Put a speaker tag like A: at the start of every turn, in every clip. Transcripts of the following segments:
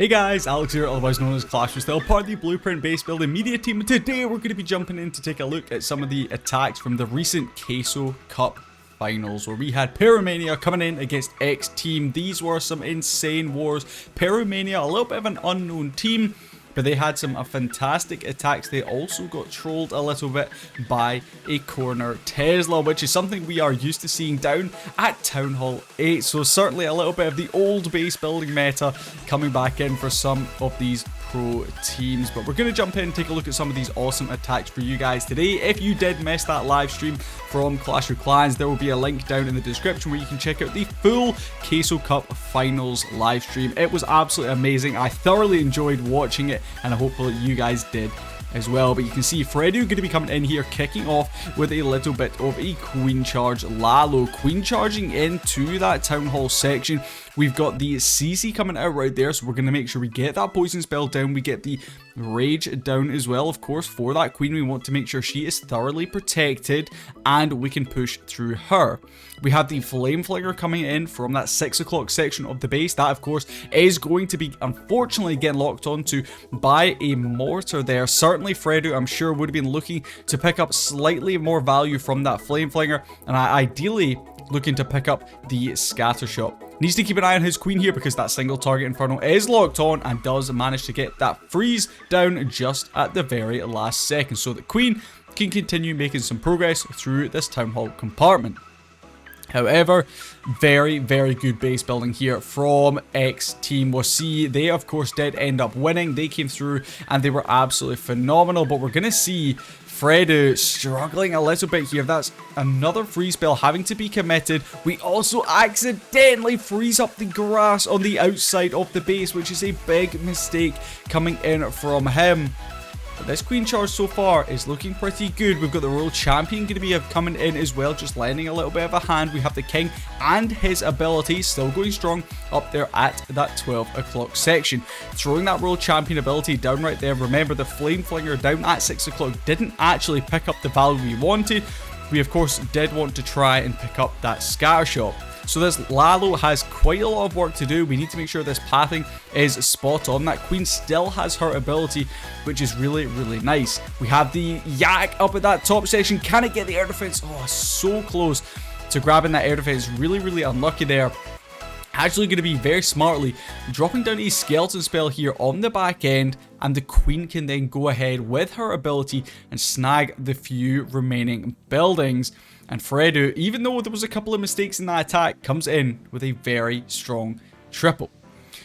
A: Hey guys, Alex here, otherwise known as Clash. We're still part of the Blueprint base building media team, and today we're going to be jumping in to take a look at some of the attacks from the recent Queso Cup finals, where we had Pyromania coming in against X Team. These were some insane wars. Pyromania, a little bit of an unknown team, but they had some fantastic attacks. They also got trolled a little bit by a corner Tesla, which is something we are used to seeing down at Town Hall 8. So certainly a little bit of the old base building meta coming back in for some of these pro teams. But we're going to jump in and take a look at some of these awesome attacks for you guys today. If you did miss that live stream from Clash of Clans, there will be a link down in the description where you can check out the full Queso Cup finals live stream. It was absolutely amazing. I thoroughly enjoyed watching it, and I hope that you guys did as well. But you can see Fredo going to be coming in here, kicking off with a little bit of a queen charge Lalo. Queen charging into that town hall section. We've got the CC coming out right there, so we're going to make sure we get that poison spell down. We get the rage down as well, of course. For that queen, we want to make sure she is thoroughly protected and we can push through her. We have the flame flinger coming in from that 6 o'clock section of the base. That, of course, is going to be unfortunately getting locked onto by a mortar there. Certainly Fredo, I'm sure, would have been looking to pick up slightly more value from that flame flinger, and ideally looking to pick up the scatter shot. Needs to keep an eye on his queen here because that single target inferno is locked on and does manage to get that freeze down just at the very last second, so the queen can continue making some progress through this town hall compartment. However, very good base building here from X Team. We'll see they of course did end up winning. They came through and they were absolutely phenomenal, but we're gonna see Fredo struggling a little bit here. That's another freeze spell having to be committed. We also accidentally freeze up the grass on the outside of the base, which is a big mistake coming in from him. But this queen charge so far is looking pretty good. We've got the Royal Champion going to be coming in as well, just lending a little bit of a hand. We have the King and his ability still going strong up there at that 12 o'clock section. Throwing that Royal Champion ability down right there. Remember, the Flame Flinger down at 6 o'clock didn't actually pick up the value we wanted. We, of course, did want to try and pick up that Scatter Shot. So this Lalo has quite a lot of work to do. We need to make sure this pathing is spot on. That queen still has her ability, which is really nice. We have the Yak up at that top section. Can it get the air defense? Oh, so close to grabbing that air defense. Really unlucky there. Actually going to be very smartly dropping down a skeleton spell here on the back end, and the queen can then go ahead with her ability and snag the few remaining buildings. And Fredo, even though there was a couple of mistakes in that attack, comes in with a very strong triple.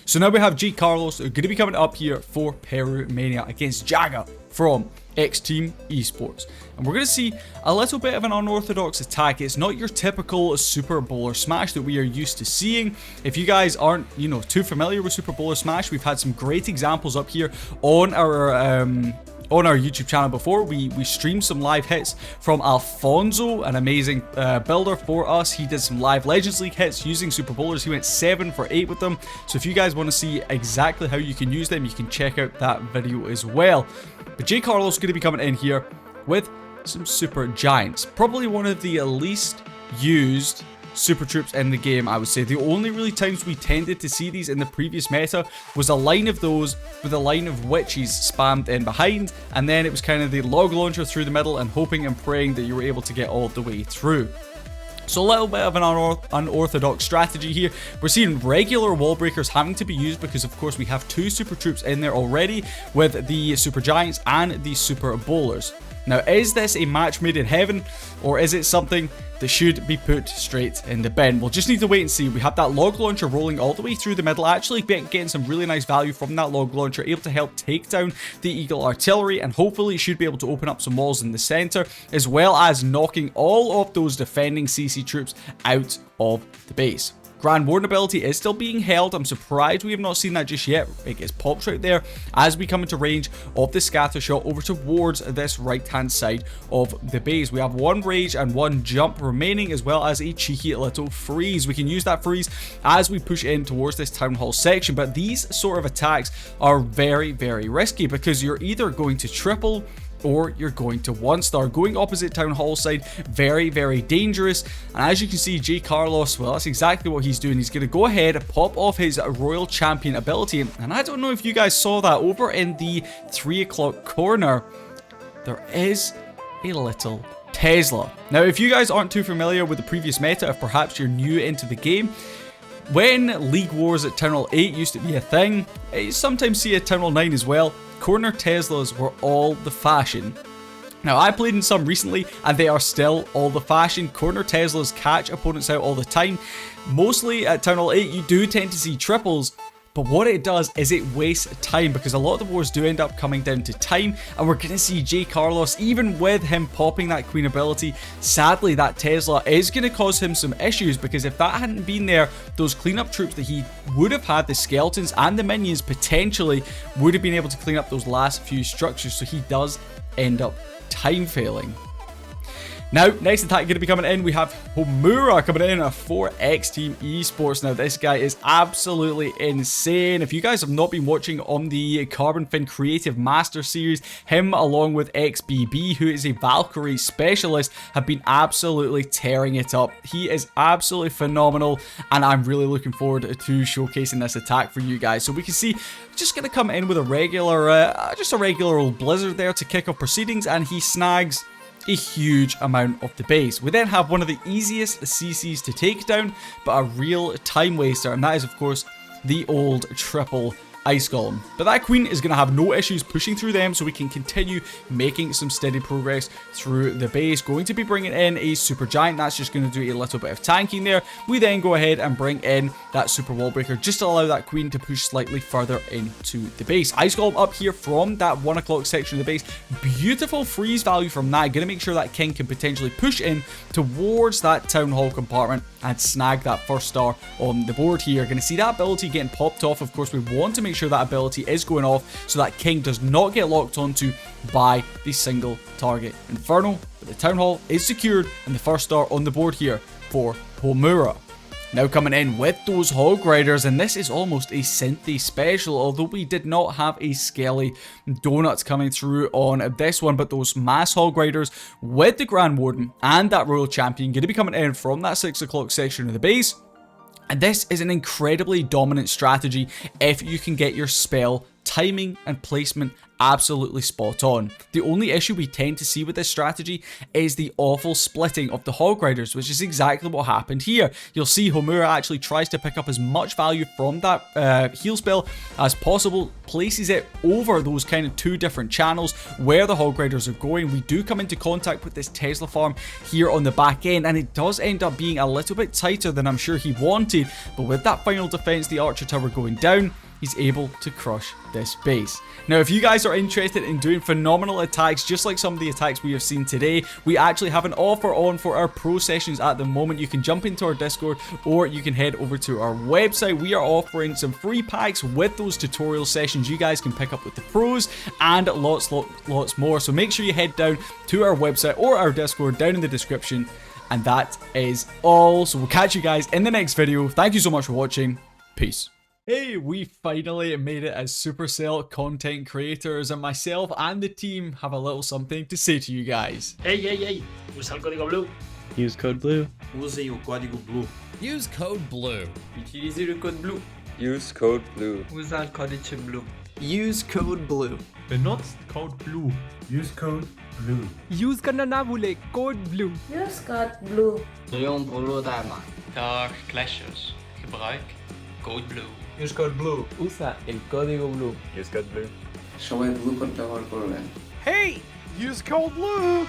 A: So now we have G Carlos going to be coming up here for Pyromania against Jagger from X Team Esports. And we're going to see a little bit of an unorthodox attack. It's not your typical Super Bowler Smash that we are used to seeing. If you guys aren't, too familiar with Super Bowler Smash, we've had some great examples up here on our YouTube channel before. We streamed some live hits from Alfonso, an amazing builder for us. He did some live Legends League hits using Super Bowlers. He went 7 for 8 with them. So if you guys want to see exactly how you can use them, you can check out that video as well. But J Carlos is going to be coming in here with some Super Giants. Probably one of the least used super troops in the game, I would say. The only really times we tended to see these in the previous meta was a line of those with a line of witches spammed in behind, and then it was kind of the log launcher through the middle and hoping and praying that you were able to get all the way through. So a little bit of an unorthodox strategy here. We're seeing regular wall breakers having to be used because, of course, we have 2 super troops in there already with the Super Giants and the Super Bowlers. Now, is this a match made in heaven, or is it something that should be put straight in the bin? We'll just need to wait and see. We have that log launcher rolling all the way through the middle, actually getting some really nice value from that log launcher, able to help take down the Eagle Artillery, and hopefully should be able to open up some walls in the center, as well as knocking all of those defending CC troops out of the base. Grand Warden ability is still being held. I'm surprised we have not seen that just yet. It gets popped right there as we come into range of the scatter shot over towards this right hand side of the base. We have 1 rage and 1 jump remaining, as well as a cheeky little freeze. We can use that freeze as we push in towards this town hall section, but these sort of attacks are very risky because you're either going to triple or you're going to 1-star. Going opposite Town Hall side, very, very dangerous. And as you can see, J. Carlos, well, that's exactly what he's doing. He's going to go ahead, pop off his Royal Champion ability. And I don't know if you guys saw that over in the 3 o'clock corner. There is a little Tesla. Now, if you guys aren't too familiar with the previous meta, if perhaps you're new into the game, when League Wars at Town Hall 8 used to be a thing, you sometimes see at Town Hall 9 as well, corner Teslas were all the fashion. Now, I played in some recently, and they are still all the fashion. Corner Teslas catch opponents out all the time. Mostly at Town Hall 8, you do tend to see triples, but what it does is it wastes time, because a lot of the wars do end up coming down to time, and we're going to see J. Carlos, even with him popping that Queen ability, sadly that Tesla is going to cause him some issues, because if that hadn't been there, those cleanup troops that he would have had, the skeletons and the minions potentially, would have been able to clean up those last few structures, so he does end up time failing. Now, next attack going to be coming in, we have Hura coming in, a 4X Team Esports. Now, this guy is absolutely insane. If you guys have not been watching on the Carbon Fin Creative Master Series, him along with XBB, who is a Valkyrie specialist, have been absolutely tearing it up. He is absolutely phenomenal, and I'm really looking forward to showcasing this attack for you guys. So we can see, just going to come in with a regular, just a regular old Blizzard there to kick off proceedings, and he snags a huge amount of the base. We then have one of the easiest CCs to take down, but a real time waster, and that is of course the old triple Ice Golem. But that Queen is going to have no issues pushing through them, so we can continue making some steady progress through the base. Going to be bringing in a Super Giant, that's just going to do a little bit of tanking there. We then go ahead and bring in that Super Wall Breaker, just to allow that Queen to push slightly further into the base. Ice Golem up here from that 1 o'clock section of the base. Beautiful freeze value from that. Going to make sure that King can potentially push in towards that Town Hall compartment and snag that first star on the board here. Going to see that ability getting popped off. Of course, we want to make sure that ability is going off so that King does not get locked onto by the single target Inferno. But the Town Hall is secured and the first star on the board here for Hura. Now coming in with those Hog Riders, and this is almost a Synthy special, although we did not have a Skelly Donuts coming through on this one, but those Mass Hog Riders with the Grand Warden and that Royal Champion going to be coming in from that 6 o'clock section of the base. And this is an incredibly dominant strategy if you can get your spell timing and placement absolutely spot on. The only issue we tend to see with this strategy is the awful splitting of the Hog Riders, which is exactly what happened here. You'll see Hura actually tries to pick up as much value from that heal spell as possible, places it over those kind of 2 different channels where the Hog Riders are going. We do come into contact with this Tesla farm here on the back end, and it does end up being a little bit tighter than I'm sure he wanted, but with that final defense, the Archer Tower going down, he's able to crush this base. Now, if you guys are interested in doing phenomenal attacks, just like some of the attacks we have seen today, we actually have an offer on for our pro sessions at the moment. You can jump into our Discord, or you can head over to our website. We are offering some free packs with those tutorial sessions you guys can pick up with the pros, and lots more. So make sure you head down to our website or our Discord down in the description. And that is all. So we'll catch you guys in the next video. Thank you so much for watching. Peace. Hey, we finally made it as Supercell content creators, and myself and the team have a little something to say to you guys.
B: Hey, usa el código BLUE.
C: Use code BLUE.
B: Usem o código BLUE.
D: Use code BLUE.
B: Utilize o code BLUE.
E: Use code BLUE.
B: Usa el códice BLUE.
F: Use code BLUE.
G: Benutzt Code BLUE. Use code BLUE.
H: Use ka na nabuli, code BLUE.
I: Use code BLUE.
F: 使用不入代码。
J: Dark Clashes. Gebruik Code BLUE.
G: Use code BLUE.
C: Usa el código BLUE.
G: Use code BLUE.
F: সবাই blue code ব্যবহার করবেন।
H: Hey! Use code BLUE!